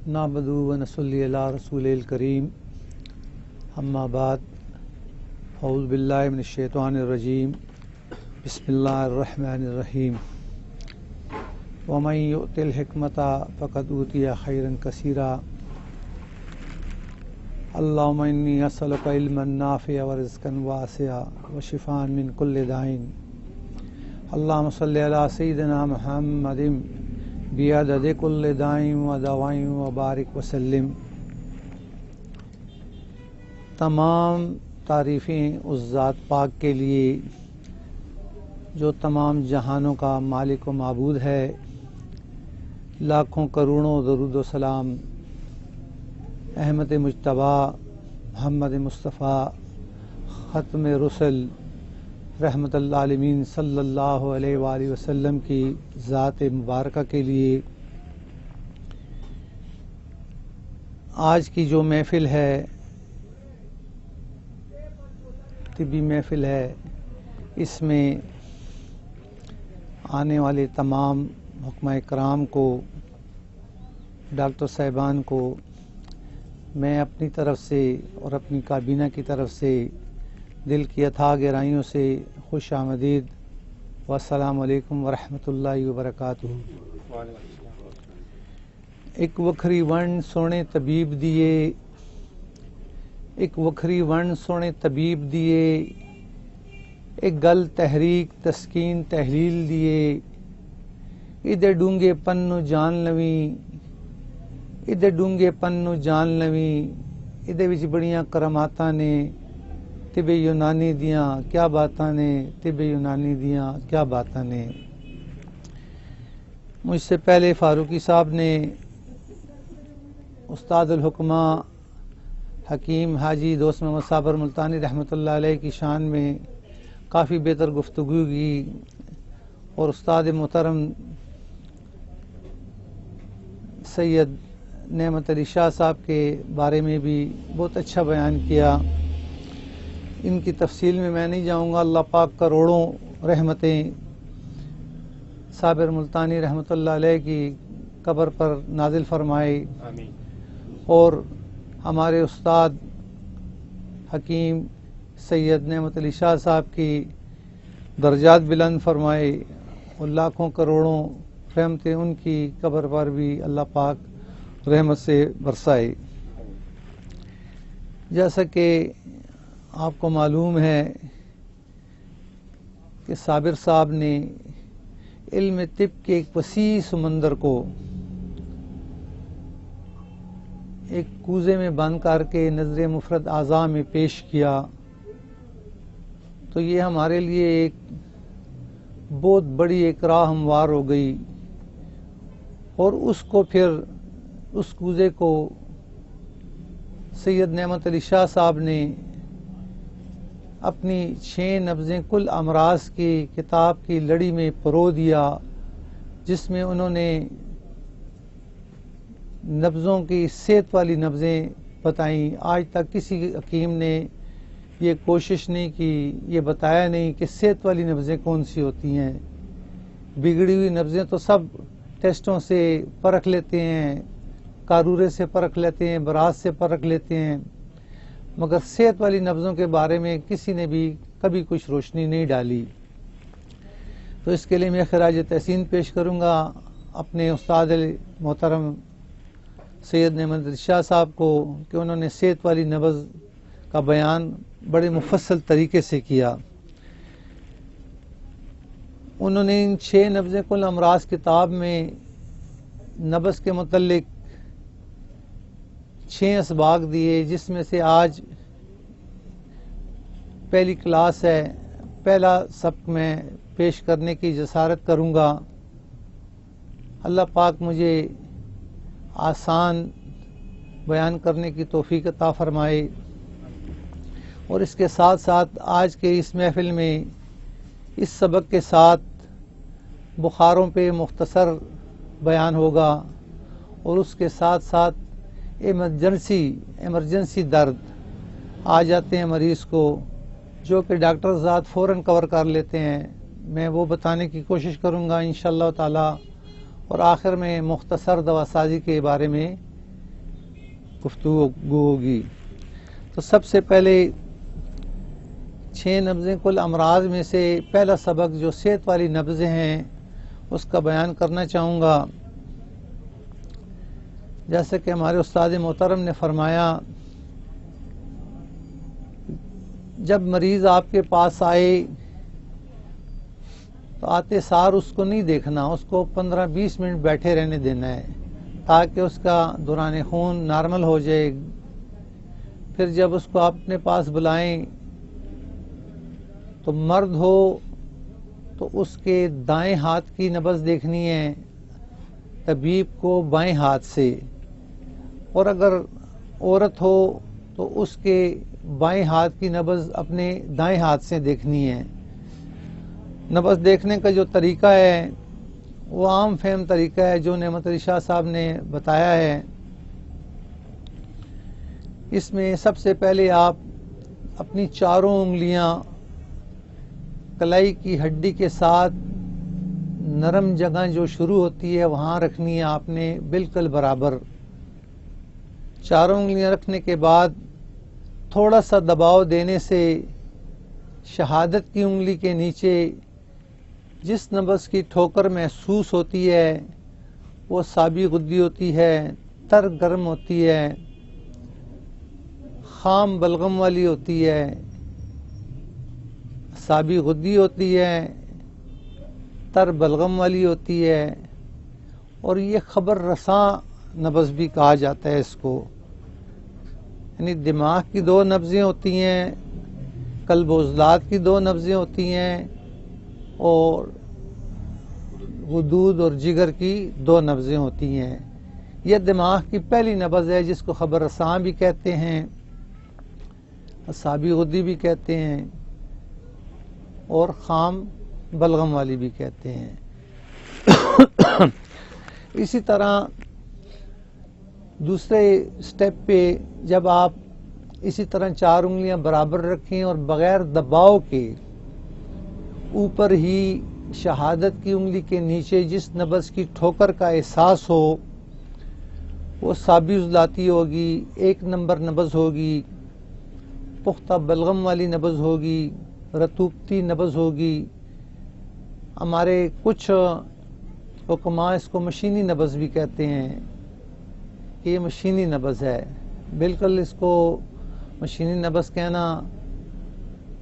نعبدو و نصلی علی رسول الکریم اما بعد اعوذ باللہ من الشیطان الرجیم بسم اللہ الرحمن الرحیم ومن یؤت الحکمۃ فقد اوتی خیرا کثیرا اللہم انی اسألک علما نافعا ورزقا واسعا وشفاء من کل داء اللہم صلی علی سیدنا محمد بعدد کل داء ودواء وبارک وسلم۔ تمام تعریفیں اس ذات پاک کے لیے جو تمام جہانوں کا مالک و معبود ہے۔ لاکھوں کروڑوں درود و سلام احمد مجتبی محمد مصطفیٰ ختم رسل رحمت للعالمین صلی اللہ علیہ وآلہ وسلم کی ذات مبارکہ کے لیے۔ آج کی جو محفل ہے طبی محفل ہے، اس میں آنے والے تمام حکماء کرام کو، ڈاکٹر صاحبان کو میں اپنی طرف سے اور اپنی کابینہ کی طرف سے دل کی اتھاہ گہرائیوں سے خوش آمدید والسلام علیکم ورحمۃ اللہ وبرکاتہ۔ ایک وکھری ون سونے طبیب دیے، ایک وکھری ون سونے طبیب دیے، ایک گل تحریک تسکین تحلیل دیے، ادھر ڈونگے پنو جان لویں، ادھر ڈونگے پنو جان لویں، ادھر وچ بڑیاں کراماتاں نے، طب یونانی دیاں کیا باتاں نے، طب یونانی دیاں کیا باتاں نے۔ مجھ سے پہلے فاروقی صاحب نے استاد الحکمہ حکیم حاجی دوست محمد صابر ملتانی رحمۃ اللہ علیہ کی شان میں کافی بہتر گفتگو کی، اور استاد محترم سید نعمت علی شاہ صاحب کے بارے میں بھی بہت اچھا بیان کیا۔ ان کی تفصیل میں نہیں جاؤں گا۔ اللہ پاک کروڑوں رحمتیں صابر ملتانی رحمۃ اللہ علیہ کی قبر پر نازل فرمائے، آمین، اور ہمارے استاد حکیم سید نعمت علی شاہ صاحب کی درجات بلند فرمائے، اور لاکھوں کروڑوں رحمتیں ان کی قبر پر بھی اللہ پاک رحمت سے برسائے۔ جیسا کہ آپ کو معلوم ہے کہ صابر صاحب نے علم طب کے ایک وسیع سمندر کو ایک کوزے میں بند کر کے نظر مفرد اعضاء میں پیش کیا، تو یہ ہمارے لیے ایک بہت بڑی ایک راہ ہموار ہو گئی، اور اس کو پھر اس کوزے کو سید نعمت علی شاہ صاحب نے اپنی 6 نبضیں کل امراض کی کتاب کی لڑی میں پرو دیا، جس میں انہوں نے نبضوں کی صحت والی نبضیں بتائیں۔ آج تک کسی حکیم نے یہ کوشش نہیں کی، یہ بتایا نہیں کہ صحت والی نبضیں کون سی ہوتی ہیں۔ بگڑی ہوئی نبضیں تو سب ٹیسٹوں سے پرکھ لیتے ہیں، کارورے سے پرکھ لیتے ہیں، براز سے پرکھ لیتے ہیں، مگر صحت والی نبضوں کے بارے میں کسی نے بھی کبھی کچھ روشنی نہیں ڈالی۔ تو اس کے لیے میں خراج تحسین پیش کروں گا اپنے استاد محترم سید نعمت علی شاہ صاحب کو کہ انہوں نے صحت والی نبض کا بیان بڑے مفصل طریقے سے کیا۔ انہوں نے ان 6 نبضیں کل امراض کتاب میں نبض کے متعلق 6 اسباق دیے، جس میں سے آج پہلی کلاس ہے، پہلا سبق میں پیش کرنے کی جسارت کروں گا۔ اللہ پاک مجھے آسان بیان کرنے کی توفیق عطا فرمائے، اور اس کے ساتھ ساتھ آج کے اس محفل میں اس سبق کے ساتھ بخاروں پہ مختصر بیان ہوگا، اور اس کے ساتھ ساتھ ایمرجنسی درد آ جاتے ہیں مریض کو، جو کہ ڈاکٹر ذات فوراً کور کر لیتے ہیں، میں وہ بتانے کی کوشش کروں گا انشاءاللہ تعالی، اور آخر میں مختصر دوا سازی کے بارے میں گفتگو ہوگی۔ تو سب سے پہلے 6 نبضیں کل امراض میں سے پہلا سبق جو صحت والی نبضیں ہیں اس کا بیان کرنا چاہوں گا۔ جیسے کہ ہمارے استاد محترم نے فرمایا، جب مریض آپ کے پاس آئے تو آتے سار اس کو نہیں دیکھنا، اس کو 15-20 منٹ بیٹھے رہنے دینا ہے تاکہ اس کا دوران خون نارمل ہو جائے۔ پھر جب اس کو آپ اپنے پاس بلائیں تو مرد ہو تو اس کے دائیں ہاتھ کی نبض دیکھنی ہے طبیب کو بائیں ہاتھ سے، اور اگر عورت ہو تو اس کے بائیں ہاتھ کی نبض اپنے دائیں ہاتھ سے دیکھنی ہے۔ نبض دیکھنے کا جو طریقہ ہے وہ عام فہم طریقہ ہے جو نعمت علی شاہ صاحب نے بتایا ہے۔ اس میں سب سے پہلے آپ اپنی چاروں انگلیاں کلائی کی ہڈی کے ساتھ نرم جگہ جو شروع ہوتی ہے وہاں رکھنی ہے آپ نے بالکل برابر۔ چاروں انگلیاں رکھنے کے بعد تھوڑا سا دباؤ دینے سے شہادت کی انگلی کے نیچے جس نبض کی ٹھوکر محسوس ہوتی ہے وہ سابی غدی ہوتی ہے، تر گرم ہوتی ہے، خام بلغم والی ہوتی ہے، سابی غدی ہوتی ہے، تر بلغم والی ہوتی ہے، اور یہ خبر رساں نبض بھی کہا جاتا ہے اس کو۔ یعنی دماغ کی 2 نبضیں ہوتی ہیں، قلب و عضلات کی 2 نبضیں ہوتی ہیں، اور غدود اور جگر کی 2 نبضیں ہوتی ہیں۔ یہ دماغ کی پہلی نبض ہے جس کو خبر رساں بھی کہتے ہیں، سابی غدی بھی کہتے ہیں، اور خام بلغم والی بھی کہتے ہیں۔ اسی طرح دوسرے سٹیپ پہ جب آپ اسی طرح 4 انگلیاں برابر رکھیں اور بغیر دباؤ کے اوپر ہی شہادت کی انگلی کے نیچے جس نبض کی ٹھوکر کا احساس ہو وہ سابی عضلاتی ہوگی، 1 نمبر نبض ہوگی، پختہ بلغم والی نبض ہوگی، رطوبتی نبض ہوگی۔ ہمارے کچھ حکماء اس کو مشینی نبض بھی کہتے ہیں کہ یہ مشینی نبض ہے۔ بالکل اس کو مشینی نبض کہنا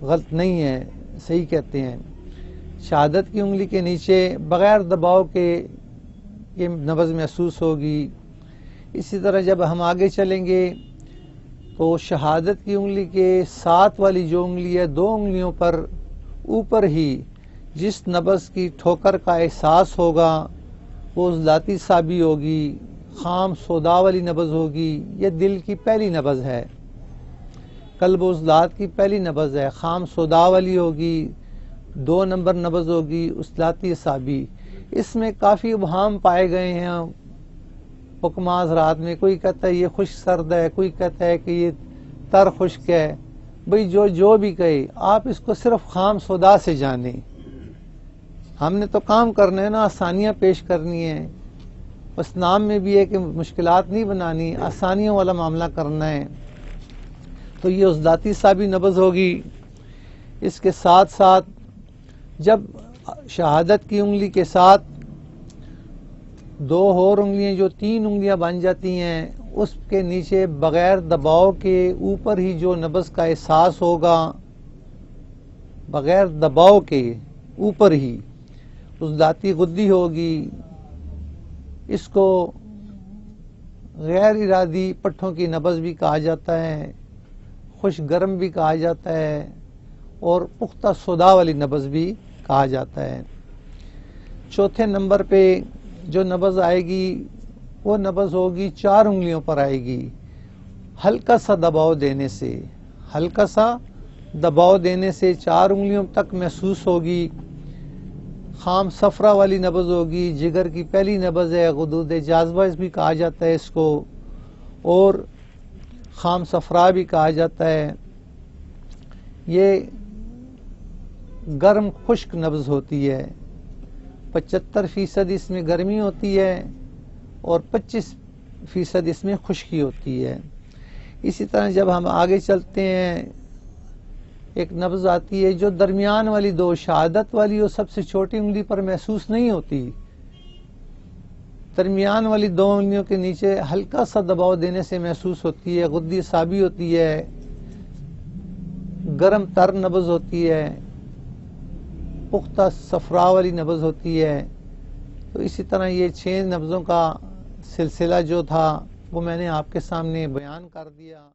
غلط نہیں ہے، صحیح کہتے ہیں۔ شہادت کی انگلی کے نیچے بغیر دباؤ کے یہ نبض محسوس ہوگی۔ اسی طرح جب ہم آگے چلیں گے تو شہادت کی انگلی کے ساتھ والی جو انگلی ہے 2 انگلیوں پر اوپر ہی جس نبض کی ٹھوکر کا احساس ہوگا وہ عضلاتی سابی ہوگی، خام سودا والی نبض ہوگی۔ یہ دل کی پہلی نبض ہے، قلب و عضلات کی پہلی نبض ہے، خام سودا والی ہوگی، 2 نمبر نبض ہوگی، عضلاتی سابی۔ اس میں کافی ابہام پائے گئے ہیں حکماء حضرات میں۔ کوئی کہتا ہے یہ خشک سرد ہے، کوئی کہتا ہے کہ یہ تر خشک ہے۔ بھئی جو بھی کہے آپ اس کو صرف خام سودا سے جانیں۔ ہم نے تو کام کرنا ہے نا، آسانیاں پیش کرنی ہیں، اس نام میں بھی ہے کہ مشکلات نہیں بنانی، آسانیوں والا معاملہ کرنا ہے۔ تو یہ عضلاتی سابی نبض ہوگی۔ اس کے ساتھ ساتھ جب شہادت کی انگلی کے ساتھ 2 اور انگلیاں جو 3 انگلیاں بن جاتی ہیں اس کے نیچے بغیر دباؤ کے اوپر ہی جو نبض کا احساس ہوگا، بغیر دباؤ کے اوپر ہی عضلاتی غدی ہوگی۔ اس کو غیر ارادی پٹھوں کی نبض بھی کہا جاتا ہے، خوش گرم بھی کہا جاتا ہے، اور پختہ سودا والی نبض بھی کہا جاتا ہے۔ چوتھے نمبر پہ جو نبض آئے گی وہ نبض ہوگی 4 انگلیوں پر آئے گی، ہلکا سا دباؤ دینے سے، ہلکا سا دباؤ دینے سے 4 انگلیوں تک محسوس ہوگی۔ خام صفرا والی نبض ہوگی، جگر کی پہلی نبض ہے، غدود جاذبہ بھی کہا جاتا ہے اس کو، اور خام صفرا بھی کہا جاتا ہے۔ یہ گرم خشک نبض ہوتی ہے، 75% اس میں گرمی ہوتی ہے اور 25% اس میں خشکی ہوتی ہے۔ اسی طرح جب ہم آگے چلتے ہیں ایک نبض آتی ہے جو درمیان والی دو شہادت والی اور سب سے چھوٹی انگلی پر محسوس نہیں ہوتی، درمیان والی دو انگلیوں کے نیچے ہلکا سا دباؤ دینے سے محسوس ہوتی ہے، غدی اعصابی ہوتی ہے، گرم تر نبض ہوتی ہے، پختہ صفرا والی نبض ہوتی ہے۔ تو اسی طرح یہ 6 نبضوں کا سلسلہ جو تھا وہ میں نے آپ کے سامنے بیان کر دیا۔